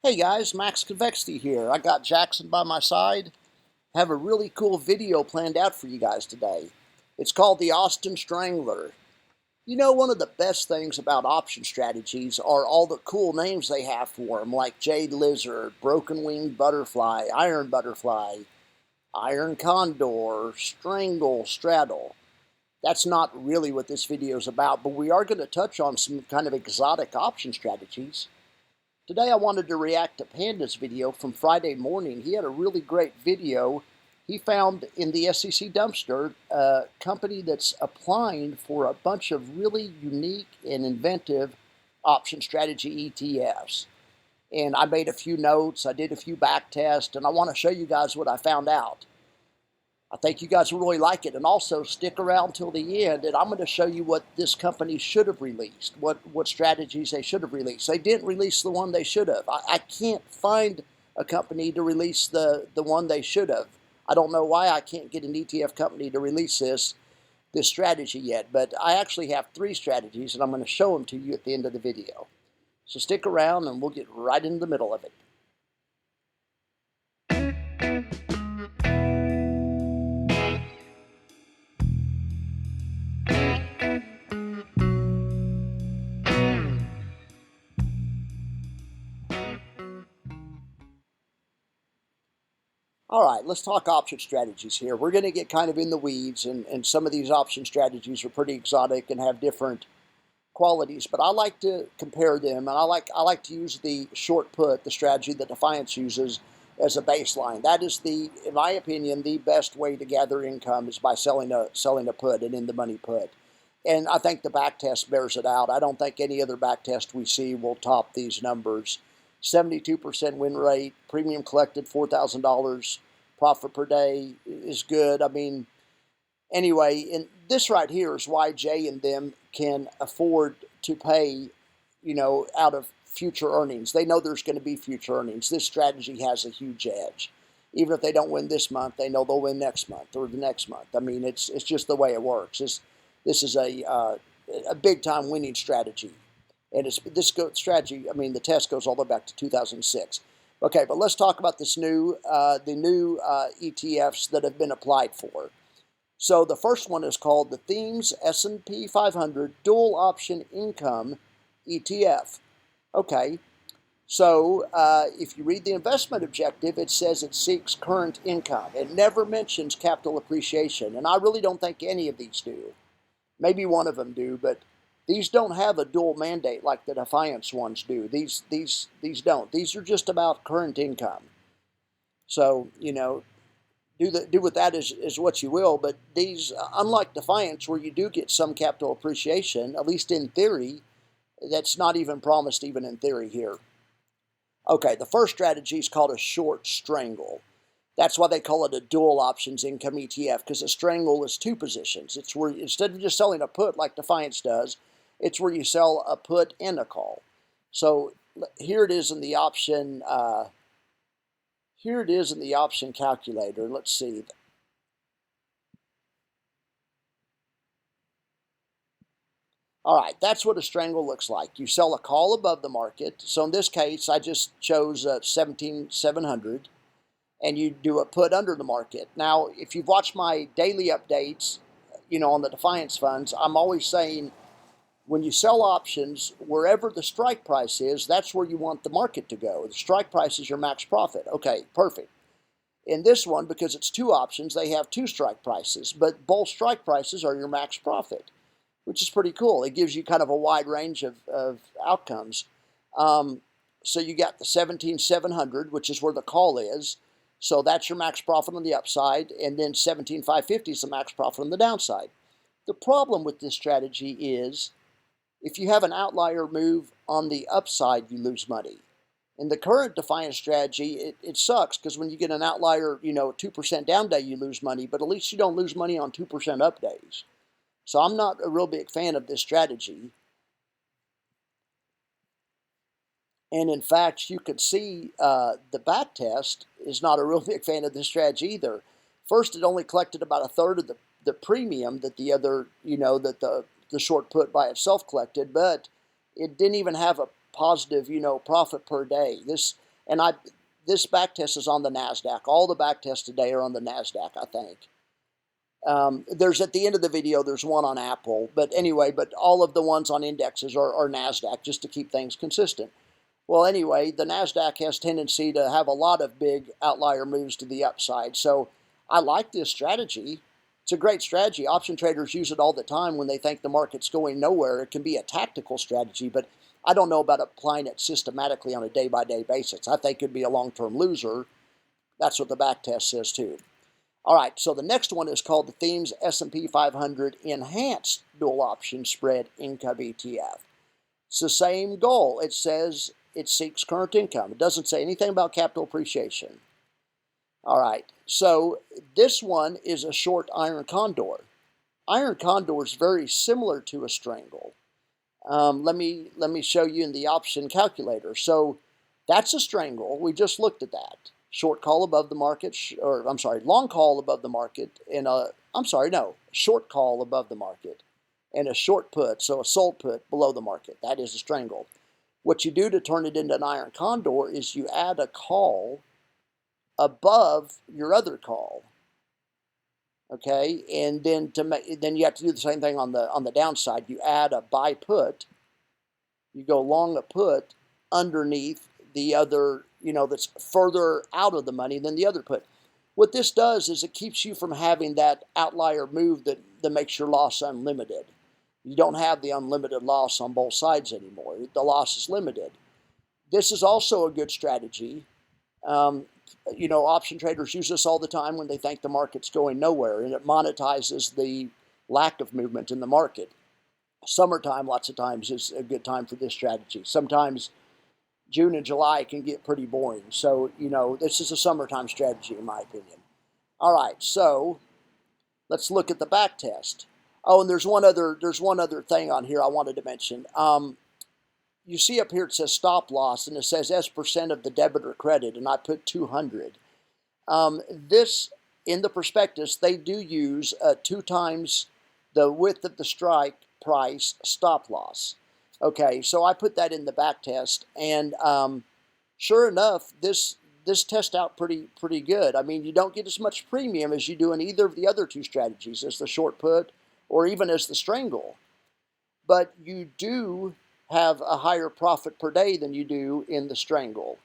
Hey guys, Max Convexity here. I got Jackson by my side. Have a really cool video planned out for you guys today. It's called the Austin Strangler. You know, one of the best things about option strategies are all the cool names they have for them, like Jade Lizard, Broken Winged Butterfly, Iron Condor, Strangle, Straddle. That's not really what this video is about, but we are going to touch on some kind of exotic option strategies. Today I wanted to react to Panda's video from Friday morning. He had a really great video. He found in the SEC dumpster a company that's applying for a bunch of really unique and inventive option strategy ETFs. And I made a few notes, I did a few back tests, and I want to show you guys what I found out. I think you guys will really like it, and also stick around till the end, and I'm going to show you what this company should have released, what strategies they should have released. They didn't release the one they should have. I can't find a company to release the one they should have. I don't know why I can't get an ETF company to release this strategy yet, but I actually have 3 strategies, and I'm going to show them to you at the end of the video. So stick around, and we'll get right into the middle of it. All right, let's talk option strategies here. We're going to get kind of in the weeds, and some of these option strategies are pretty exotic and have different qualities, but I like to compare them, and I like to use the short put, the strategy that Defiance uses, as a baseline. That is in my opinion, the best way to gather income is by selling a put, an in-the-money put. And I think the back test bears it out. I don't think any other back test we see will top these numbers. 72% win rate, premium collected $4,000, profit per day is good. I mean, anyway, and this right here is why Jay and them can afford to pay, out of future earnings. They know there's going to be future earnings. This strategy has a huge edge. Even if they don't win this month, they know they'll win next month or the next month. I mean, it's just the way it works. This is a big time winning strategy. And strategy, I mean, the test goes all the way back to 2006. Okay, but let's talk about the new ETFs that have been applied for. So the first one is called the Themes S&P 500 Dual Option Income ETF. Okay, so if you read the investment objective, it says it seeks current income. It never mentions capital appreciation, and I really don't think any of these do. Maybe one of them do, but these don't have a dual mandate like the Defiance ones do. These don't. These are just about current income. So, do with that is what you will, but these, unlike Defiance, where you do get some capital appreciation, at least in theory, that's not even promised even in theory here. Okay, the first strategy is called a short strangle. That's why they call it a dual options income ETF, because a strangle is 2 positions. It's where, instead of just selling a put like Defiance does, it's where you sell a put and a call. So here it is in the option. Here it is in the option calculator. Let's see. All right, that's what a strangle looks like. You sell a call above the market. So in this case, I just chose 17,700, and you do a put under the market. Now, if you've watched my daily updates, on the Defiance funds, I'm always saying when you sell options, wherever the strike price is, that's where you want the market to go. The strike price is your max profit. Okay, perfect. In this one, because it's 2 options, they have 2 strike prices, but both strike prices are your max profit, which is pretty cool. It gives you kind of a wide range of outcomes. So you got the 17,700, which is where the call is. So that's your max profit on the upside, and then 17,550 is the max profit on the downside. The problem with this strategy is if you have an outlier move on the upside, you lose money. In the current Defiance strategy, it sucks because when you get an outlier, 2% down day, you lose money, but at least you don't lose money on 2% up days. So I'm not a real big fan of this strategy. And in fact, you could see the back test is not a real big fan of this strategy either. First, it only collected about a third of the premium that the other, that the short put by itself collected, but it didn't even have a positive, profit per day. And this back test is on the NASDAQ. All the back tests today are on the NASDAQ, I think. There's at the end of the video, there's one on Apple. But anyway, but all of the ones on indexes are NASDAQ, just to keep things consistent. Well, anyway, the NASDAQ has tendency to have a lot of big outlier moves to the upside. So I like this strategy. It's a great strategy. Option traders use it all the time when they think the market's going nowhere. It can be a tactical strategy, but I don't know about applying it systematically on a day-by-day basis. I think it could be a long-term loser. That's what the back test says too. All right, so the next one is called the Themes S&P 500 Enhanced Dual Option Spread Income ETF. It's the same goal. It says it seeks current income. It doesn't say anything about capital appreciation. All right, so this one is a short iron condor. Iron condor is very similar to a strangle. Let me show you in the option calculator. So that's a strangle. We just looked at that. Short call above the market, long call above the market, and short call above the market, and a short put, so a sold put below the market. That is a strangle. What you do to turn it into an iron condor is you add a call above your other call. Okay, and then then you have to do the same thing on the downside. You add a buy put. You go long a put underneath the other, that's further out of the money than the other put. What this does is it keeps you from having that outlier move that makes your loss unlimited. You don't have the unlimited loss on both sides anymore. The loss is limited. This is also a good strategy. Option traders use this all the time when they think the market's going nowhere, and it monetizes the lack of movement in the market. Summertime, lots of times, is a good time for this strategy. Sometimes June and July can get pretty boring. So, this is a summertime strategy, in my opinion. All right, so let's look at the back test. Oh, and there's one other thing on here I wanted to mention. You see up here it says stop loss, and it says S% of the debit or credit, and I put 200. This, in the prospectus, they do use 2 times the width of the strike price stop loss. Okay, so I put that in the back test, and sure enough, this tests out pretty good. I mean, you don't get as much premium as you do in either of the other 2 strategies, as the short put or even as the strangle. But you do have a higher profit per day than you do in the strangle.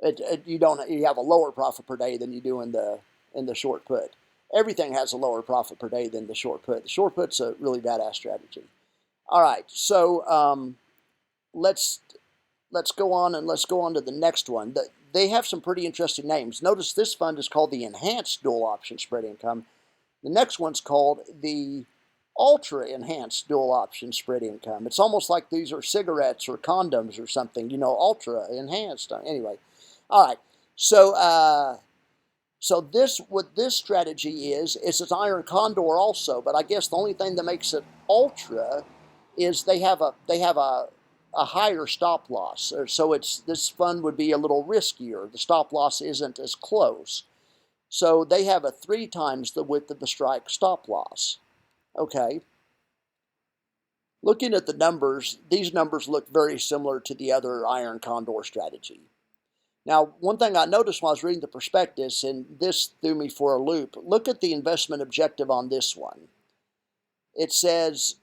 You have a lower profit per day than you do in the short put. Everything has a lower profit per day than the short put. The short put's a really badass strategy. All right, so let's go on to the next one. They have some pretty interesting names. Notice this fund is called the Enhanced Dual Option Spread Income. The next one's called the Ultra Enhanced Dual Option Spread Income. It's almost like these are cigarettes or condoms or something, ultra enhanced. Anyway, all right. So what this strategy is it's an iron condor also, but I guess the only thing that makes it ultra is they have a higher stop loss. So this fund would be a little riskier. The stop loss isn't as close. So they have a 3 times the width of the strike stop loss. Okay. Looking at the numbers, these numbers look very similar to the other iron condor strategy. Now, one thing I noticed while I was reading the prospectus, and this threw me for a loop, look at the investment objective on this one. It says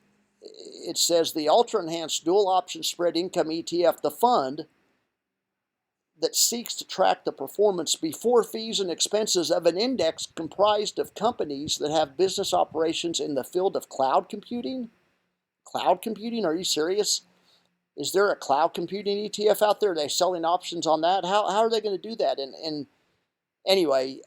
the Ultra Enhanced Dual Option Spread Income ETF, the fund that seeks to track the performance before fees and expenses of an index comprised of companies that have business operations in the field of cloud computing. Cloud computing? Are you serious? Is there a cloud computing ETF out there? Are they selling options on that? How are they going to do that? And anyway,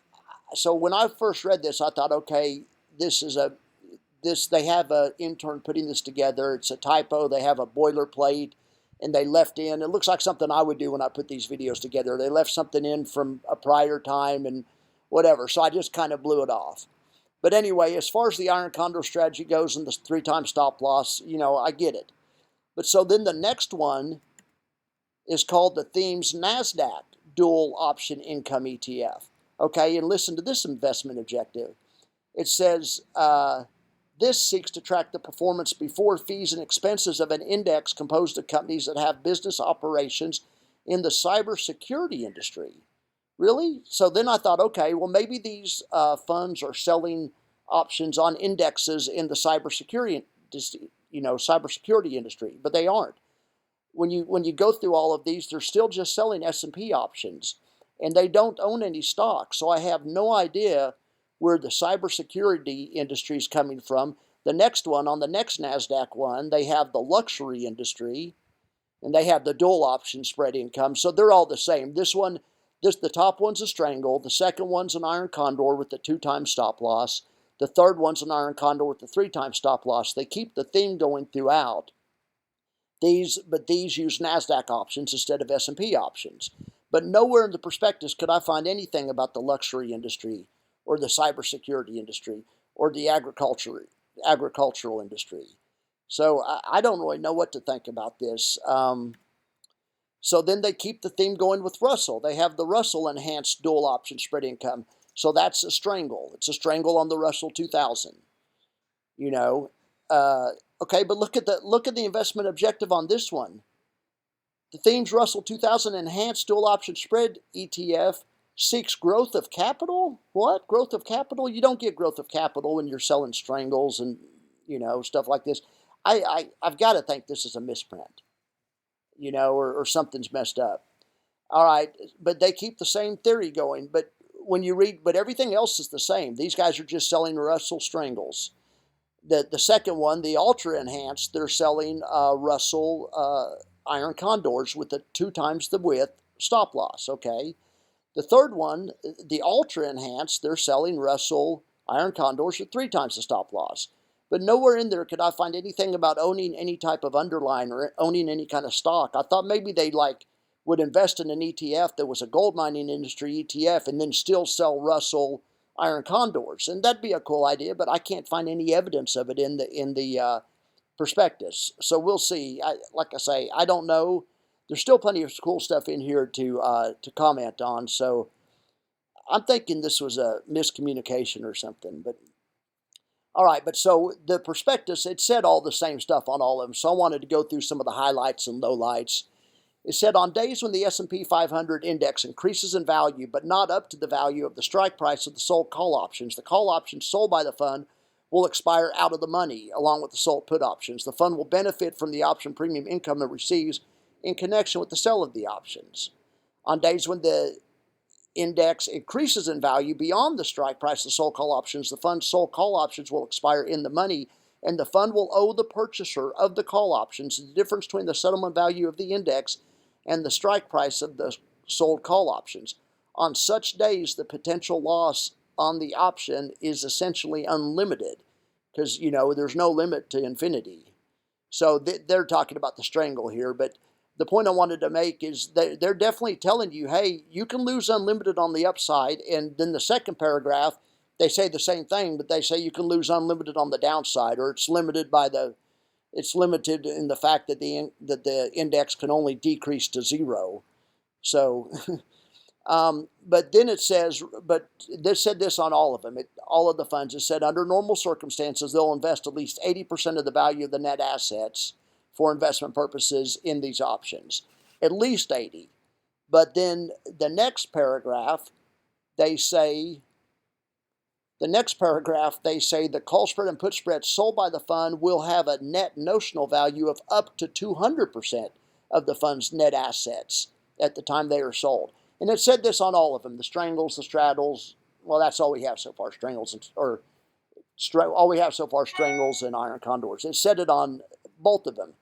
so when I first read this, I thought, okay, they have an intern putting this together. It's a typo. They have a boilerplate. And they left in, it looks like something I would do when I put these videos together. They left something in from a prior time and whatever. So I just kind of blew it off. But anyway, as far as the iron condor strategy goes and the 3 times stop loss, I get it. But so then the next one is called the Themes NASDAQ Dual Option Income ETF. Okay, and listen to this investment objective. It says, this seeks to track the performance before fees and expenses of an index composed of companies that have business operations in the cybersecurity industry. Really? So then I thought, okay, well, maybe these funds are selling options on indexes in the cybersecurity, cybersecurity industry, but they aren't. When you go through all of these, they're still just selling S&P options, and they don't own any stocks. So I have no idea where the cybersecurity industry is coming from. The next one, on the next NASDAQ one, they have the luxury industry, and they have the dual option spread income. So they're all the same. The top one's a strangle. The second one's an iron condor with the 2-time stop loss. The third one's an iron condor with the 3-time stop loss. They keep the theme going throughout. These use NASDAQ options instead of S&P options. But nowhere in the prospectus could I find anything about the luxury industry or the cybersecurity industry or the agricultural industry. So I don't really know what to think about this. So then they keep the theme going with Russell. They have the Russell enhanced dual option spread income. So that's a strangle. It's a strangle on the Russell 2000. Okay, but look at the investment objective on this one. The theme's Russell 2000 enhanced dual option spread ETF seeks growth of capital. What? Growth of capital? You don't get growth of capital when you're selling strangles and stuff like this. I've got to think this is a misprint, or something's messed up. All right, but they keep the same theory going. But when you read, but everything else is the same. These guys are just selling Russell strangles. The second one, the ultra enhanced, they're selling Russell iron condors with the 2 times the width stop loss. Okay. The third one, the ultra enhanced, they're selling Russell iron condors with 3 times the stop loss. But nowhere in there could I find anything about owning any type of underlying or owning any kind of stock. I thought maybe they would invest in an ETF that was a gold mining industry ETF and then still sell Russell iron condors, and that'd be a cool idea. But I can't find any evidence of it in the prospectus. So we'll see. Like I say, I don't know. There's still plenty of cool stuff in here to comment on. So I'm thinking this was a miscommunication or something. But all right, but so the prospectus, it said all the same stuff on all of them. So I wanted to go through some of the highlights and lowlights. It said on days when the S&P 500 index increases in value but not up to the value of the strike price of the sold call options, the call options sold by the fund will expire out of the money along with the sold put options. The fund will benefit from the option premium income it receives in connection with the sale of the options. On days when the index increases in value beyond the strike price of sold call options, the fund's sold call options will expire in the money, and the fund will owe the purchaser of the call options the difference between the settlement value of the index and the strike price of the sold call options. On such days, the potential loss on the option is essentially unlimited because, there's no limit to infinity. So they're talking about the strangle here, but the point I wanted to make is they're definitely telling you, hey, you can lose unlimited on the upside, and then the second paragraph, they say the same thing, but they say you can lose unlimited on the downside, or it's limited in the fact that the index can only decrease to 0. So, but then it says, but they said this on all of them, all of the funds. It said under normal circumstances, they'll invest at least 80% of the value of the net assets for investment purposes in these options, at least 80. But then the next paragraph, they say the call spread and put spread sold by the fund will have a net notional value of up to 200% of the fund's net assets at the time they are sold. And it said this on all of them, the strangles, the straddles. Well, that's all we have so far, strangles and iron condors. It said it on both of them.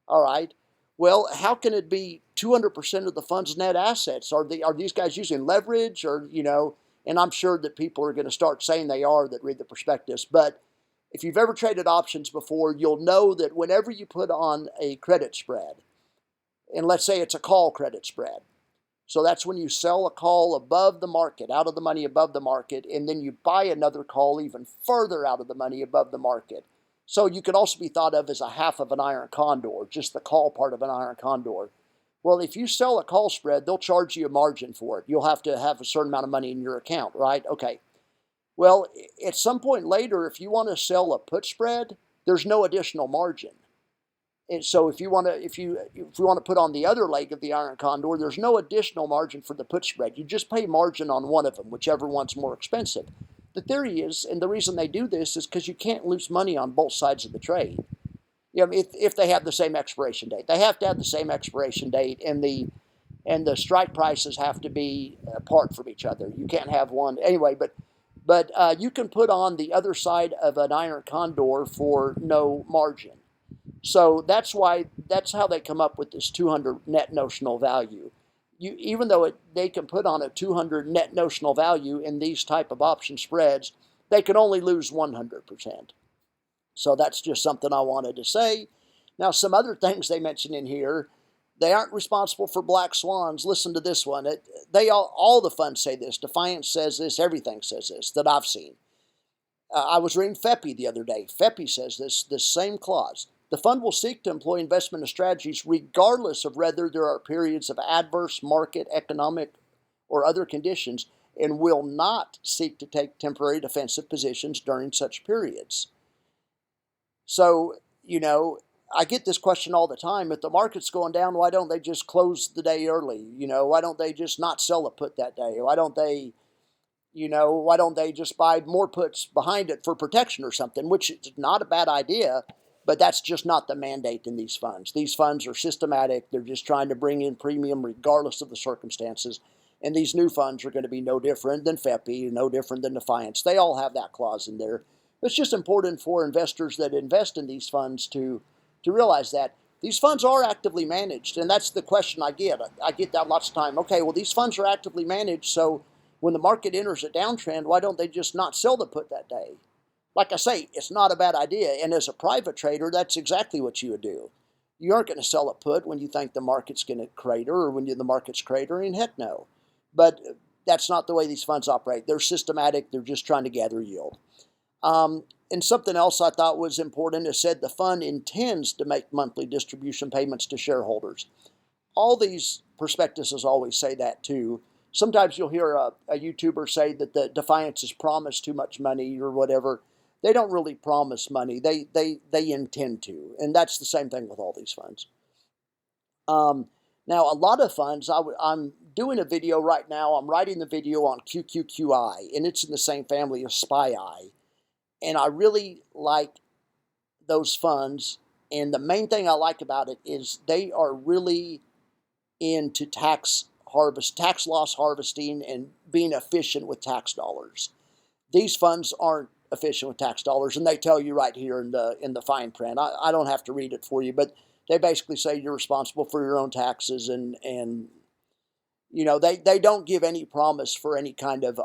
All right. Well, how can it be 200% of the fund's net assets? Are these guys using leverage, or And I'm sure that people are going to start saying they are that read the prospectus. But if you've ever traded options before, you'll know that whenever you put on a credit spread, and let's say it's a call credit spread, so that's when you sell a call above the market, out of the money above the market, and then you buy another call even further out of the money above the market. So you could also be thought of as a half of an iron condor, just the call part of an iron condor. Well, if you sell a call spread, they'll charge you a margin for it. You'll have to have a certain amount of money in your account, right? Okay. Well, at some point later, if you want to sell a put spread, there's no additional margin. And so if you want to put on the other leg of the iron condor, there's no additional margin for the put spread. You just pay margin on one of them, whichever one's more expensive. The theory is, and the reason they do this is because you can't lose money on both sides of the trade. You know, if they have the same expiration date, they have to have the same expiration date, and the strike prices have to be apart from each other. You can't have one anyway. But you can put on the other side of an iron condor for no margin. So that's how they come up with this 200 net notional value. Even though they can put on a 200 net notional value in these type of option spreads, they can only lose 100%. So that's just something I wanted to say. Now, some other things they mention in here, they aren't responsible for black swans. Listen to this one. All the funds say this. Defiance says this. Everything says this that I've seen. I was reading FEPI the other day. FEPI says this same clause. The fund will seek to employ investment strategies regardless of whether there are periods of adverse market, economic, or other conditions, and will not seek to take temporary defensive positions during such periods. So, I get this question all the time. If the market's going down, why don't they just close the day early? Why don't they just not sell a put that day? Why don't they just buy more puts behind it for protection or something, which is not a bad idea, but that's just not the mandate in these funds. These funds are systematic. They're just trying to bring in premium regardless of the circumstances. And these new funds are going to be no different than FEPI, no different than Defiance. They all have that clause in there. It's just important for investors that invest in these funds to realize that these funds are actively managed. And that's the question I get. I get that lots of time. Okay, well, these funds are actively managed, so when the market enters a downtrend, why don't they just not sell the put that day? Like I say, it's not a bad idea. And as a private trader, that's exactly what you would do. You aren't going to sell a put when you think the market's going to crater or when the market's cratering. Heck no. But that's not the way these funds operate. They're systematic. They're just trying to gather yield. And something else I thought was important is said the fund intends to make monthly distribution payments to shareholders. All these prospectuses always say that too. Sometimes you'll hear a YouTuber say that the Defiance has promised too much money or whatever. They don't really promise money. They intend to. And that's the same thing with all these funds. Now, a lot of funds, I'm doing a video right now. I'm writing the video on QQQI, and it's in the same family as SPY-I. And I really like those funds. And the main thing I like about it is they are really into tax loss harvesting and being efficient with tax dollars. These funds aren't efficient with tax dollars, and they tell you right here in the fine print. I don't have to read it for you, but they basically say you're responsible for your own taxes, and they don't give any promise for any kind of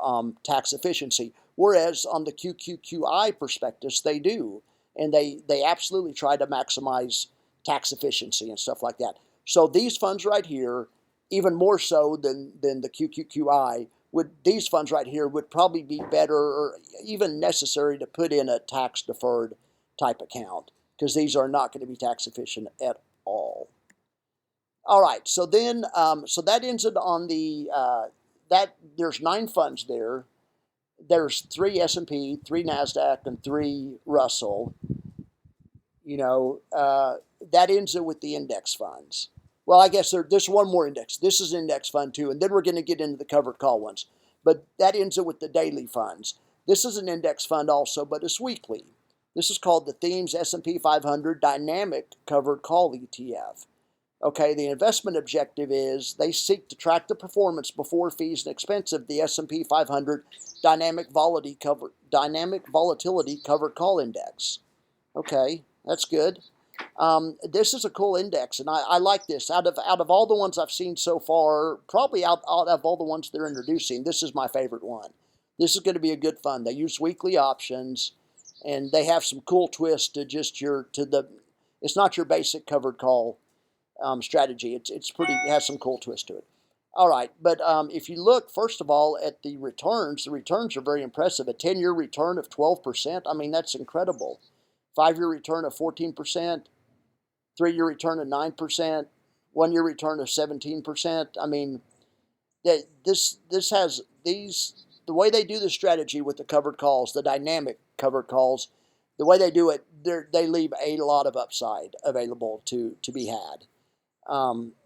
tax efficiency. Whereas on the QQQI prospectus, they do, and they absolutely try to maximize tax efficiency and stuff like that. So these funds right here, even more so than the QQQI, these funds right here would probably be better or even necessary to put in a tax deferred type account, because these are not going to be tax efficient at all. All right, so then so that ends it on the that there's 9 funds there. There's 3 S&P, 3 NASDAQ, and 3 Russell. That ends it with the index funds. Well, I guess there's one more index. This is an index fund too, and then we're going to get into the covered call ones. But that ends it with the daily funds. This is an index fund also, but it's weekly. This is called the Themes S&P 500 Dynamic Covered Call ETF. Okay, the investment objective is they seek to track the performance before fees and expense of the S&P 500 Dynamic Volatility Covered Call Index. Okay, that's good. This is a cool index, and I like this. Out of all the ones I've seen so far, probably out of all the ones they're introducing, this is my favorite one. This is going to be a good fund. They use weekly options, and they have some cool twists to it's not your basic covered call strategy. It has some cool twist to it. All right, but if you look, first of all, at the returns are very impressive. A 10-year return of 12%, I mean, that's incredible. 5-year return of 14%, 3-year return of 9%, 1-year return of 17%. I mean, the way they do the strategy with the covered calls, the dynamic covered calls, the way they do it, they leave a lot of upside available to be had.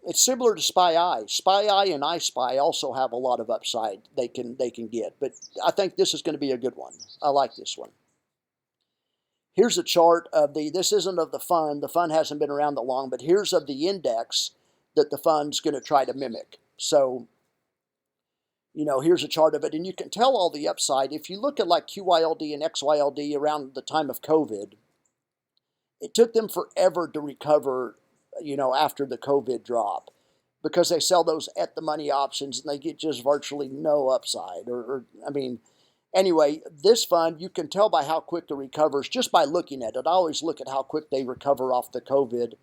It's similar to SPY-I. SPY-I and iSpy also have a lot of upside they can get, but I think this is going to be a good one. I like this one. Here's a chart of this isn't of the fund. The fund hasn't been around that long, but here's of the index that the fund's going to try to mimic. So, here's a chart of it, and you can tell all the upside. If you look at like QYLD and XYLD around the time of COVID, it took them forever to recover, after the COVID drop, because they sell those at the money options and they get just virtually no upside. Anyway, this fund, you can tell by how quick it recovers just by looking at it. I always look at how quick they recover off the COVID,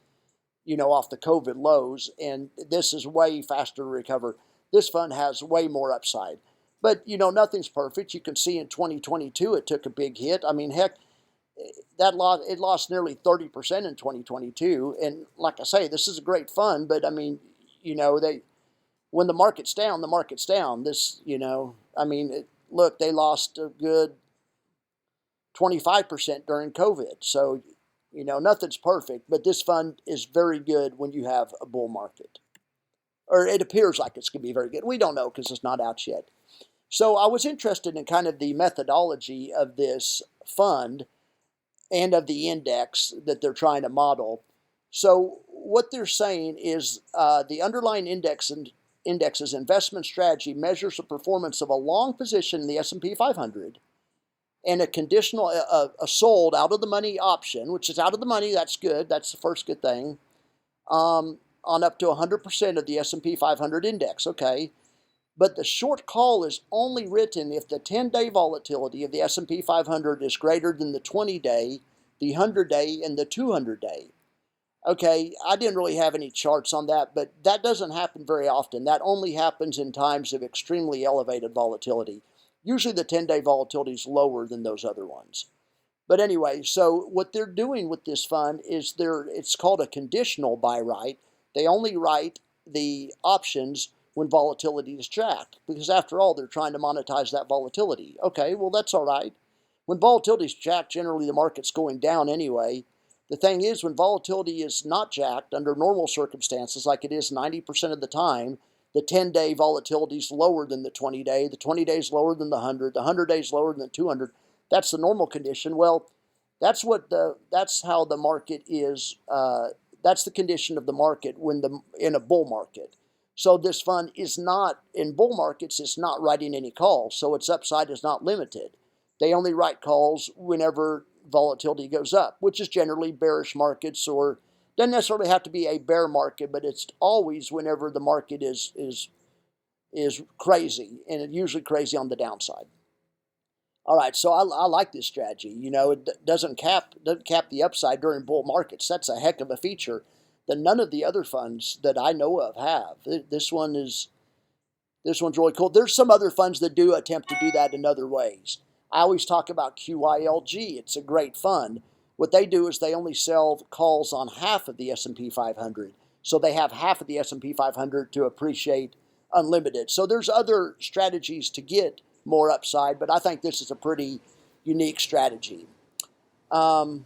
off the COVID lows, and this is way faster to recover. This fund has way more upside. But, nothing's perfect. You can see in 2022 it took a big hit. I mean, heck, it lost nearly 30% in 2022. And like I say, this is a great fund, but I mean, when the market's down, the market's down. Look, they lost a good 25% during COVID. So, nothing's perfect, but this fund is very good when you have a bull market. Or it appears like it's going to be very good. We don't know because it's not out yet. So I was interested in kind of the methodology of this fund and of the index that they're trying to model. So what they're saying is the underlying index's investment strategy measures the performance of a long position in the S&P 500 and a conditional, a sold out of the money option, which is out of the money. That's good. That's the first good thing. On up to 100% of the S&P 500 index. Okay. But the short call is only written if the 10-day volatility of the S&P 500 is greater than the 20-day, the 100-day, and the 200-day. Okay, I didn't really have any charts on that, but that doesn't happen very often. That only happens in times of extremely elevated volatility. Usually the 10-day volatility is lower than those other ones. But anyway, so what they're doing with this fund is it's called a conditional buy right. They only write the options when volatility is jacked, because after all, they're trying to monetize that volatility. Okay, well, that's all right. When volatility is jacked, generally the market's going down anyway. The thing is, when volatility is not jacked under normal circumstances, like it is 90% of the time, the 10-day volatility is lower than the 20-day, the 20-day is lower than the 100, the 100-day is lower than the 200. That's the normal condition. Well, that's how the market is. That's the condition of the market in a bull market. So this fund is not, in bull markets, it's not writing any calls, so its upside is not limited. They only write calls whenever volatility goes up, which is generally bearish markets, or doesn't necessarily have to be a bear market, but it's always whenever the market is crazy, and it's usually crazy on the downside. All right, so I like this strategy. It doesn't cap the upside during bull markets. That's a heck of a feature that none of the other funds that I know of have. This one's really cool. There's some other funds that do attempt to do that in other ways. I always talk about QYLG. It's a great fund. What they do is they only sell calls on half of the S&P 500. So they have half of the S&P 500 to appreciate unlimited. So there's other strategies to get more upside, but I think this is a pretty unique strategy. All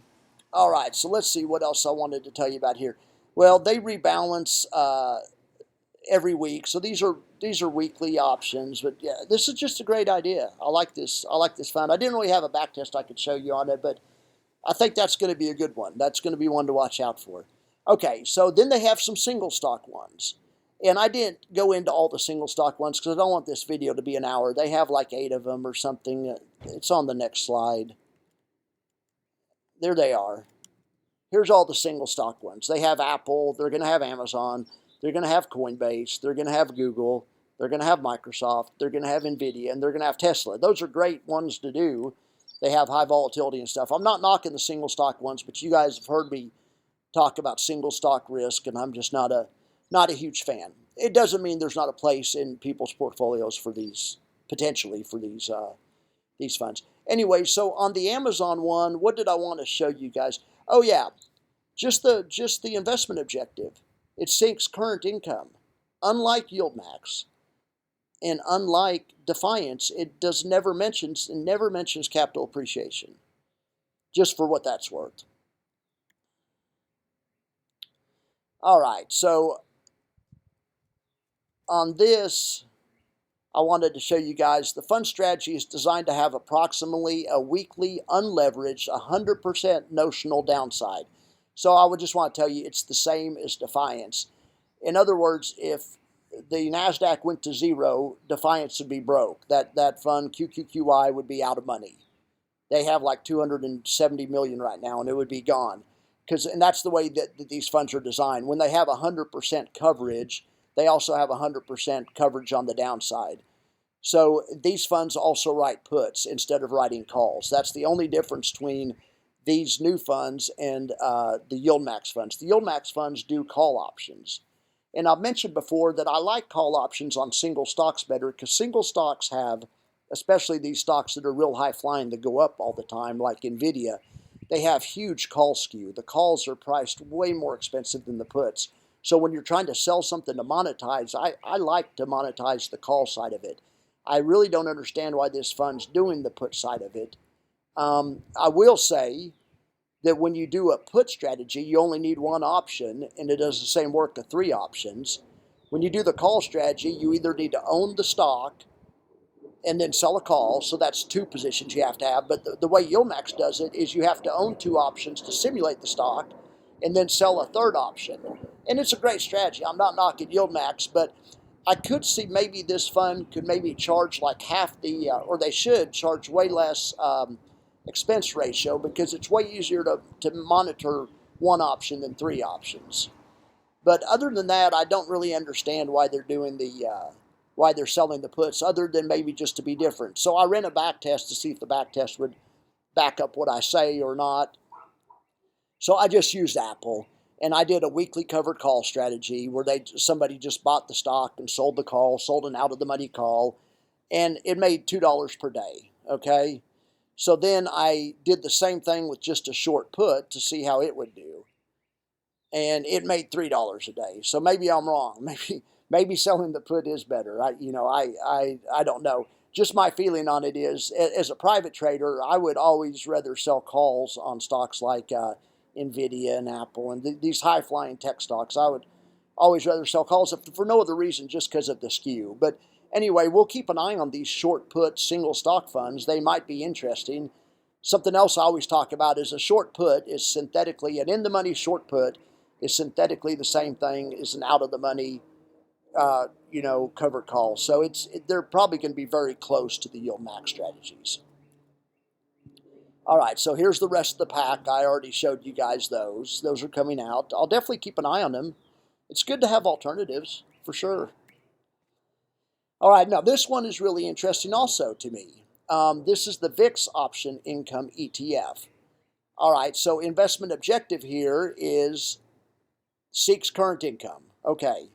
right, so let's see what else I wanted to tell you about here. Well, they rebalance every week, so these are weekly options. But yeah, this is just a great idea. I like this fund. I didn't really have a back test I could show you on it, but I think that's going to be a good one. That's going to be one to watch out for. Okay, so then they have some single stock ones. And I didn't go into all the single stock ones because I don't want this video to be an hour. They have like 8 of them or something. It's on the next slide. There they are. Here's all the single stock ones. They have Apple. They're going to have Amazon. They're going to have Coinbase. They're going to have Google. They're going to have Microsoft. They're going to have NVIDIA. And they're going to have Tesla. Those are great ones to do. They have high volatility and stuff. I'm not knocking the single stock ones, but you guys have heard me talk about single stock risk, and I'm just not a huge fan. It doesn't mean there's not a place in people's portfolios for these, potentially for these funds. Anyway, so on the Amazon one, what did I want to show you guys? Oh yeah, just the investment objective. It sinks current income. Unlike YieldMax and unlike Defiance, it never mentions capital appreciation. Just for what that's worth. All right, so on this, I wanted to show you guys the fund strategy is designed to have approximately a weekly unleveraged 100% notional downside. So I would just want to tell you it's the same as Defiance. In other words, if the NASDAQ went to zero, Defiance would be broke. That fund, QQQI, would be out of money. They have like 270 million right now, and it would be gone. And that's the way that these funds are designed. When they have 100% coverage, they also have 100% coverage on the downside. So these funds also write puts instead of writing calls. That's the only difference between these new funds and the Yield Max funds. The Yield Max funds do call options. And I've mentioned before that I like call options on single stocks better because single stocks have, especially these stocks that are real high flying that go up all the time, like NVIDIA, they have huge call skew. The calls are priced way more expensive than the puts. So when you're trying to sell something to monetize, I like to monetize the call side of it. I really don't understand why this fund's doing the put side of it. I will say that when you do a put strategy, you only need one option, and it does the same work of three options. When you do the call strategy, you either need to own the stock and then sell a call, so that's two positions you have to have. But the way YieldMax does it is you have to own two options to simulate the stock and then sell a third option. And it's a great strategy. I'm not knocking YieldMax, but I could see maybe this fund could maybe charge like half the, or they should charge way less expense ratio because it's way easier to monitor one option than three options. But other than that, I don't really understand why they're doing why they're selling the puts, other than maybe just to be different. So I ran a back test to see if the back test would back up what I say or not. So I just used Apple, and I did a weekly covered call strategy where somebody just bought the stock and sold the call, sold an out of the money call, and it made $2 per day. Okay, so then I did the same thing with just a short put to see how it would do, and it made $3 a day. So maybe I'm wrong. Maybe selling the put is better. I don't know. Just my feeling on it is, as a private trader, I would always rather sell calls on stocks like NVIDIA and Apple and these high-flying tech stocks. I would always rather sell calls for no other reason, just because of the skew. But anyway, we'll keep an eye on these short put single stock funds. They might be interesting. Something else I always talk about is a short put is synthetically, an in-the-money short put is synthetically the same thing as an out-of-the-money covered call. So they're probably going to be very close to the yield max strategies. All right, so here's the rest of the pack. I already showed you guys those. Those are coming out. I'll definitely keep an eye on them. It's good to have alternatives, for sure. All right, now this one is really interesting also to me. This is the VIX Option Income ETF. All right, so investment objective here is seeks current income. Okay.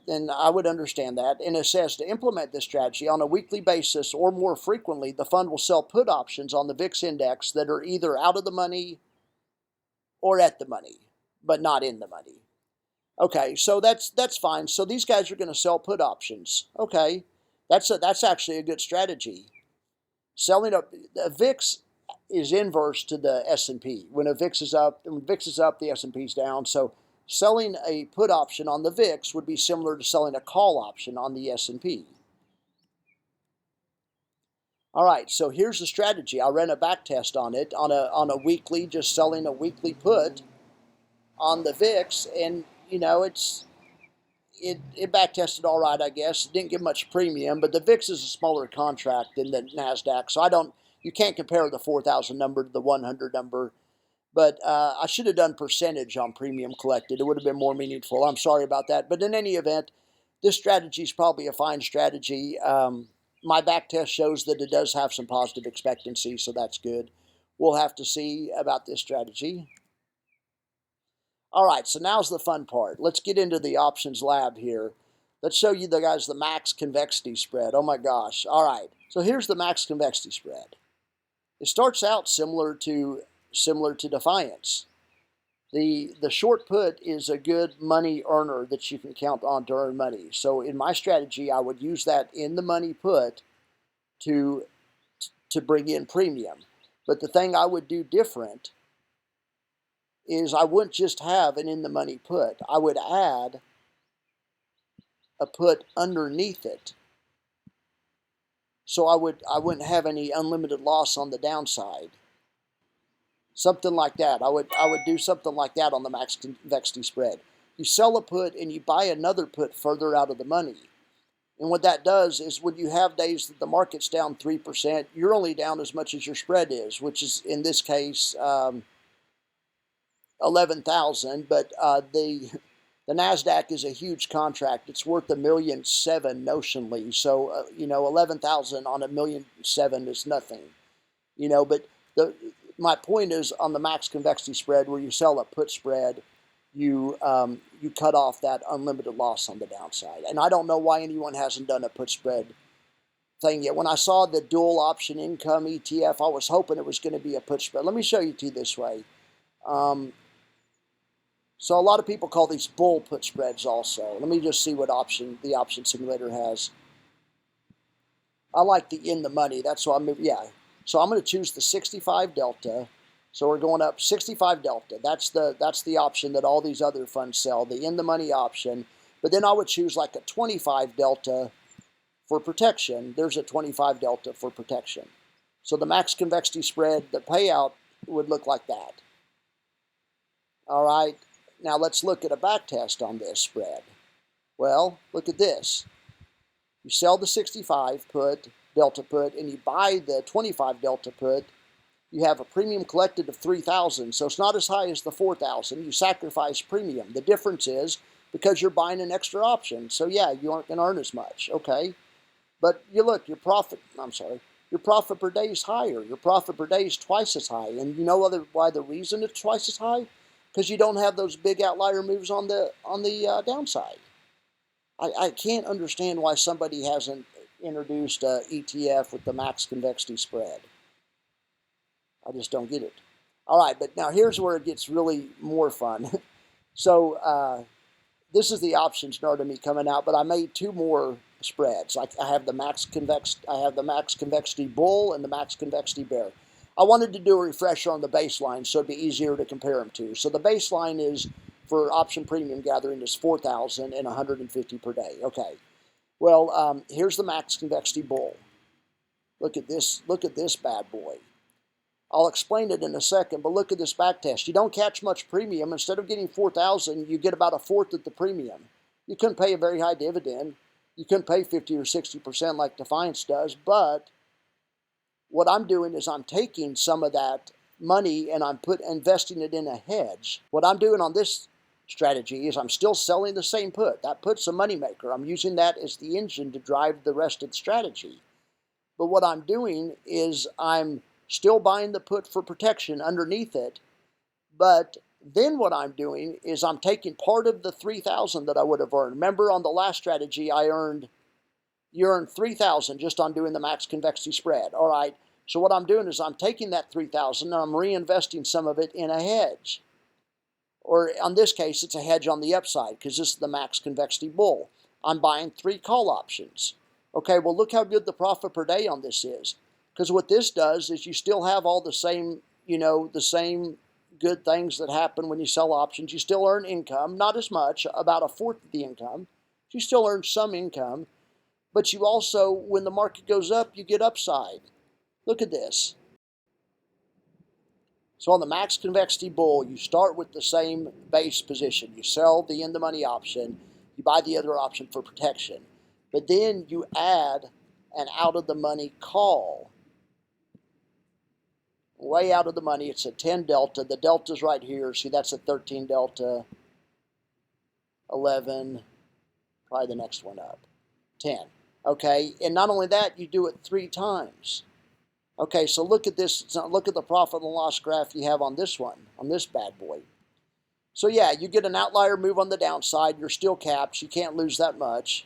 Then I would understand that. And it says to implement this strategy on a weekly basis or more frequently, the fund will sell put options on the VIX index that are either out of the money or at the money, but not in the money. Okay, so that's fine. So these guys are going to sell put options. Okay, that's actually a good strategy. Selling up the VIX is inverse to the S&P. When VIX is up, the S&P is down. So selling a put option on the VIX would be similar to selling a call option on the S&P. All right, so here's the strategy. I ran a back test on it on a weekly, just selling a weekly put on the VIX, and it back tested all right, I guess. It didn't give much premium, but the VIX is a smaller contract than the NASDAQ, so you can't compare the 4,000 number to the 100 number. But I should have done percentage on premium collected. It would have been more meaningful. I'm sorry about that. But in any event, this strategy is probably a fine strategy. My back test shows that it does have some positive expectancy, so that's good. We'll have to see about this strategy. All right, so now's the fun part. Let's get into the options lab here. Let's show you the max convexity spread. Oh my gosh. All right, so here's the max convexity spread. It starts out similar to Defiance. The short put is a good money earner that you can count on to earn money. So in my strategy, I would use that in the money put to bring in premium. But the thing I would do different is I wouldn't just have an in-the-money put. I would add a put underneath it. So I wouldn't have any unlimited loss on the downside. Something like that. I would do something like that on the max convexity spread. You sell a put and you buy another put further out of the money. And what that does is when you have days that the market's down 3%, you're only down as much as your spread is, which is in this case 11,000. But the NASDAQ is a huge contract. It's worth $1.7 million notionally. So, 11,000 on $1.7 million is nothing. But my point is on the max convexity spread where you sell a put spread, you cut off that unlimited loss on the downside. And I don't know why anyone hasn't done a put spread thing yet. When I saw the dual option income ETF, I was hoping it was going to be a put spread. Let me show you to this way. So a lot of people call these bull put spreads also. Let me just see what the option simulator has. I like the in the money. That's why So I'm going to choose the 65 delta. So we're going up 65 delta. That's the option that all these other funds sell, the in the money option. But then I would choose like a 25 delta for protection. There's a 25 delta for protection. So the max convexity spread, the payout would look like that. All right. Now let's look at a back test on this spread. Well, look at this. You sell the 65 put, delta put, and you buy the 25 delta put. You have a premium collected of 3,000, so it's not as high as the 4,000. You sacrifice premium. The difference is because you're buying an extra option. So yeah, you aren't going to earn as much, okay? But you look, your profit per day is higher. Your profit per day is twice as high. And you know why the reason it's twice as high? Because you don't have those big outlier moves on the downside. I can't understand why somebody hasn't introduced an ETF with the max convexity spread. I just don't get it. All right, but now here's where it gets really more fun. So this is the options nerd of me coming out, but I made two more spreads. I have the max convexity bull and the max convexity bear. I wanted to do a refresher on the baseline so it'd be easier to compare them to. So the baseline is for option premium gathering is 4,150 per day. Okay. Well, here's the max convexity bull. Look at this bad boy. I'll explain it in a second, but look at this back test. You don't catch much premium. Instead of getting 4,000, you get about a fourth of the premium. You couldn't pay a very high dividend. You couldn't pay 50 or 60% like Defiance does, but what I'm doing is I'm taking some of that money and I'm investing it in a hedge. What I'm doing on this strategy is I'm still selling the same put. That put's a moneymaker. I'm using that as the engine to drive the rest of the strategy. But what I'm doing is I'm still buying the put for protection underneath it. But then what I'm doing is I'm taking part of the 3,000 that I would have earned. Remember on the last strategy, you earned 3,000 just on doing the max convexity spread. All right. So what I'm doing is I'm taking that 3,000 and I'm reinvesting some of it in a hedge. Or in this case, it's a hedge on the upside because this is the max convexity bull. I'm buying 3 call options. Okay, well, look how good the profit per day on this is. Because what this does is you still have all the same, the same good things that happen when you sell options. You still earn income, not as much, about a fourth of the income. You still earn some income. But you also, when the market goes up, you get upside. Look at this. So on the max convexity bull, you start with the same base position. You sell the in the money option, you buy the other option for protection. But then you add an out of the money call. Way out of the money, it's a 10 delta. The delta's right here. See, that's a 13 delta, 11, probably the next one up, 10. Okay, and not only that, you do it 3 times. Okay, so look at this. Look at the profit and loss graph you have on this one, on this bad boy. So yeah, you get an outlier move on the downside. You're still capped. You can't lose that much.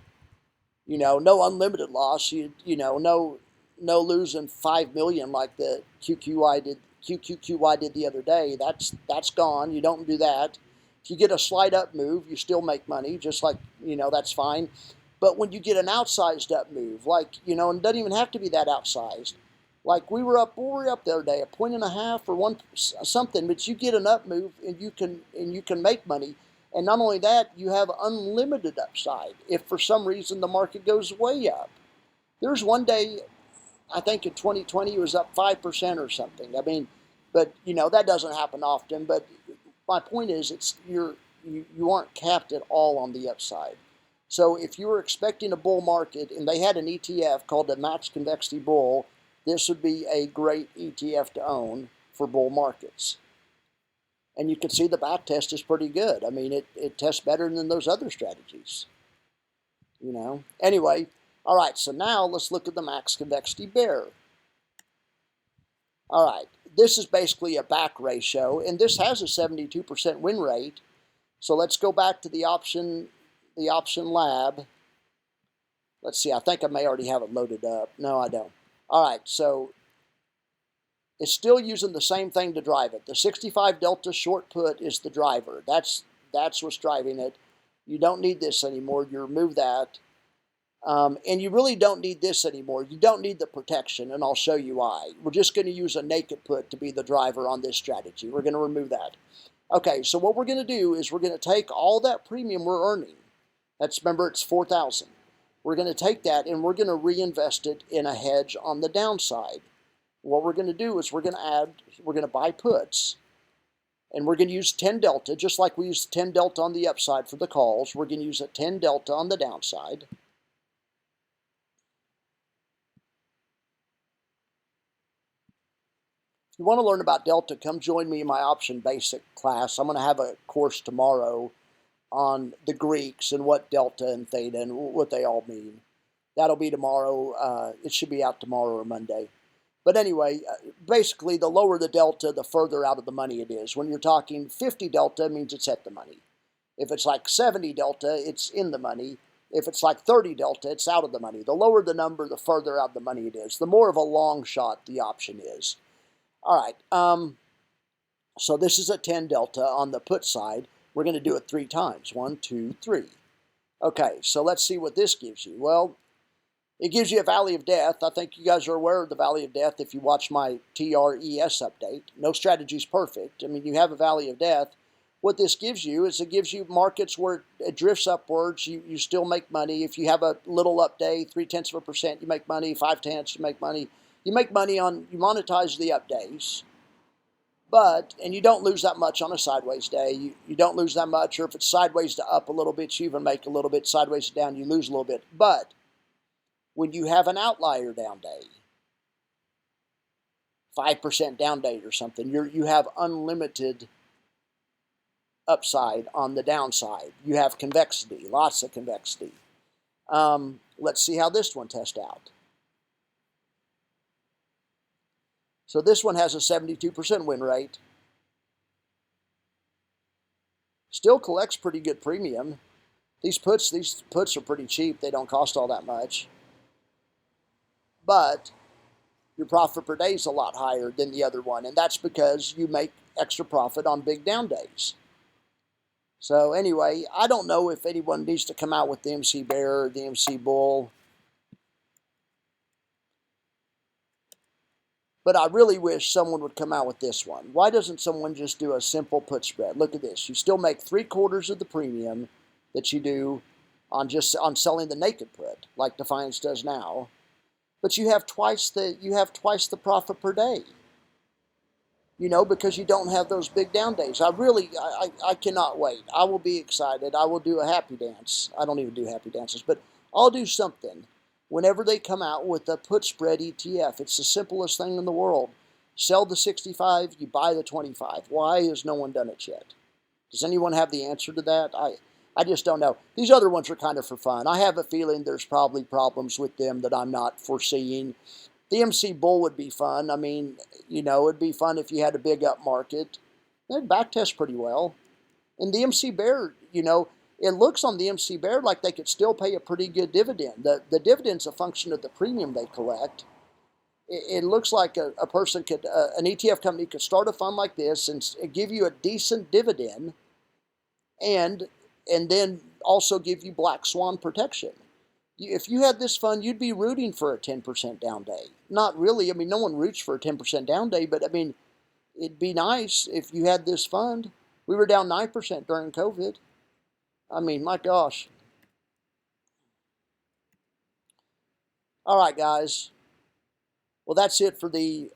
No unlimited loss. No losing 5 million like the QQQY did the other day. That's gone. You don't do that. If you get a slight up move, you still make money. Just like that's fine. But when you get an outsized up move, like and it doesn't even have to be that outsized. Like we were up, what were we up the other day, a point and a half or one something, but you get an up move and you can make money. And not only that, you have unlimited upside if for some reason the market goes way up. There's one day, I think in 2020 it was up 5% or something. I mean, but that doesn't happen often. But my point is, you aren't capped at all on the upside. So if you were expecting a bull market and they had an ETF called the Max Convexity Bull, this would be a great ETF to own for bull markets. And you can see the back test is pretty good. I mean, it tests better than those other strategies. Anyway, all right, so now let's look at the Max Convexity Bear. All right, this is basically a back ratio, and this has a 72% win rate. So let's go back to the option lab. Let's see, I think I may already have it loaded up. No, I don't. All right, so it's still using the same thing to drive it. The 65 delta short put is the driver. That's what's driving it. You don't need this anymore. You remove that. And you really don't need this anymore. You don't need the protection, and I'll show you why. We're just going to use a naked put to be the driver on this strategy. We're going to remove that. Okay, so what we're going to do is we're going to take all that premium we're earning. Remember, it's 4,000. We're going to take that and we're going to reinvest it in a hedge on the downside. What we're going to do is we're going to buy puts, and we're going to use 10 delta, just like we used 10 delta on the upside for the calls. We're going to use a 10 delta on the downside. If you want to learn about delta, come join me in my option basic class. I'm going to have a course tomorrow on the Greeks and what delta and theta and what they all mean. That'll be tomorrow. It should be out tomorrow or Monday. But anyway, basically, the lower the delta, the further out of the money it is. When you're talking 50 delta, it means it's at the money. If it's like 70 delta, it's in the money. If it's like 30 delta, it's out of the money. The lower the number, the further out of the money it is. The more of a long shot the option is. All right, so this is a 10 delta on the put side. We're going to do it 3 times. 1, 2, 3. Okay, so let's see what this gives you. Well, it gives you a valley of death. I think you guys are aware of the valley of death if you watch my TRES update. No strategy is perfect. I mean, you have a valley of death. What this gives you is it gives you markets where it drifts upwards. You still make money. If you have a little up day, 0.3%, you make money. 0.5, you make money. You make money you monetize the up days, and you don't lose that much on a sideways day. You don't lose that much, or if it's sideways to up a little bit, you even make a little bit. Sideways to down, you lose a little bit. But when you have an outlier down day, 5% down day or something, you have unlimited upside on the downside. You have convexity, lots of convexity. Let's see how this one tests out. So this one has a 72% win rate. Still collects pretty good premium. These puts are pretty cheap. They don't cost all that much. But your profit per day is a lot higher than the other one, and that's because you make extra profit on big down days. So anyway, I don't know if anyone needs to come out with the MC Bear or the MC Bull. But I really wish someone would come out with this one. Why doesn't someone just do a simple put spread? Look at this. You still make 3/4 of the premium that you do on selling the naked put, like Defiance does now. But you have twice the profit per day. Because you don't have those big down days. I cannot wait. I will be excited. I will do a happy dance. I don't even do happy dances, but I'll do something whenever they come out with a put spread ETF. It's the simplest thing in the world. Sell the 65, you buy the 25. Why has no one done it yet? Does anyone have the answer to that? I just don't know. These other ones are kind of for fun. I have a feeling there's probably problems with them that I'm not foreseeing. The MC Bull would be fun. I mean, it'd be fun if you had a big up market. They'd backtest pretty well. And the MC Bear, it looks on the MC Bear like they could still pay a pretty good dividend. The dividend's a function of the premium they collect. It looks like a person could, an ETF company could start a fund like this and give you a decent dividend and then also give you black swan protection. If you had this fund, you'd be rooting for a 10% down day. not really. I mean, no one roots for a 10% down day, but I mean, it'd be nice if you had this fund. We were down 9% during COVID. I mean, my gosh. All right, guys. Well, that's it for the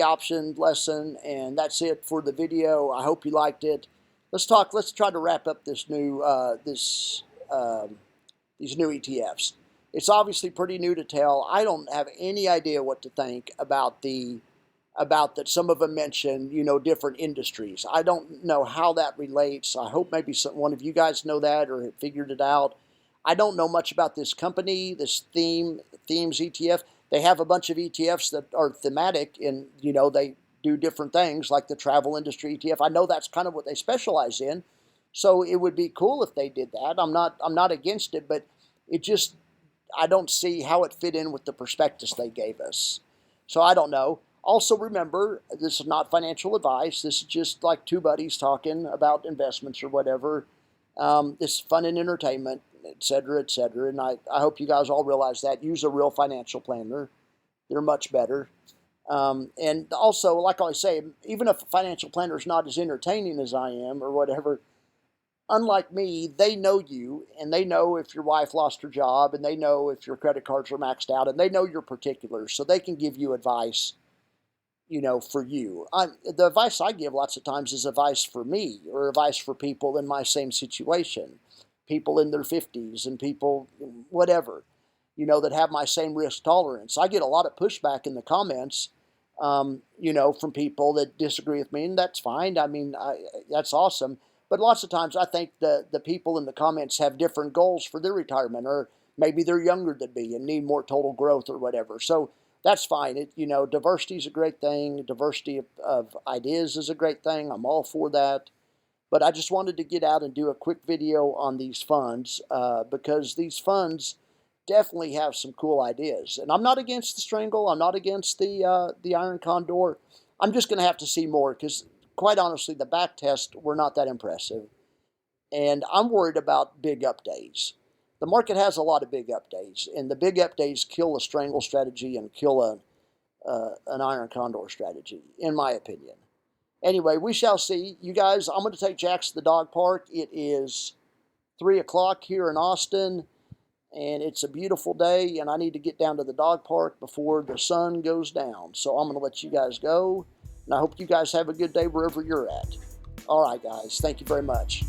option lesson, and that's it for the video. I hope you liked it. Let's try to wrap up this new these new ETFs. It's obviously pretty new to tell. I don't have any idea what to think about that some of them mention, different industries. I don't know how that relates. I hope maybe one of you guys know that or have figured it out. I don't know much about this company, this themes ETF. They have a bunch of ETFs that are thematic and, they do different things like the travel industry ETF. I know that's kind of what they specialize in. So it would be cool if they did that. I'm not against it, but I don't see how it fit in with the prospectus they gave us. So I don't know. Also remember, this is not financial advice. This is just like two buddies talking about investments or whatever. It's fun and entertainment, etc., etc. And I hope you guys all realize that. Use a real financial planner. They're much better. And also, like I say, even if a financial planner is not as entertaining as I am or whatever, unlike me, they know you, and they know if your wife lost her job, and they know if your credit cards are maxed out, and they know your particulars, so they can give you advice, for you. The advice I give lots of times is advice for me, or advice for people in my same situation, people in their 50s, and people, whatever, that have my same risk tolerance. I get a lot of pushback in the comments, from people that disagree with me, and that's fine. I mean, that's awesome. But lots of times I think the people in the comments have different goals for their retirement, or maybe they're younger than me and need more total growth or whatever. So that's fine. Diversity is a great thing. Diversity of ideas is a great thing. I'm all for that. But I just wanted to get out and do a quick video on these funds because these funds definitely have some cool ideas. And I'm not against the strangle. I'm not against the iron condor. I'm just going to have to see more because, quite honestly, the back tests were not that impressive. And I'm worried about big up days. The market has a lot of big up days, and the big up days kill a strangle strategy and kill an iron condor strategy, in my opinion. Anyway, we shall see. You guys, I'm going to take Jax to the dog park. It is 3 o'clock here in Austin, and it's a beautiful day, and I need to get down to the dog park before the sun goes down. So I'm going to let you guys go. And I hope you guys have a good day wherever you're at. All right, guys. Thank you very much.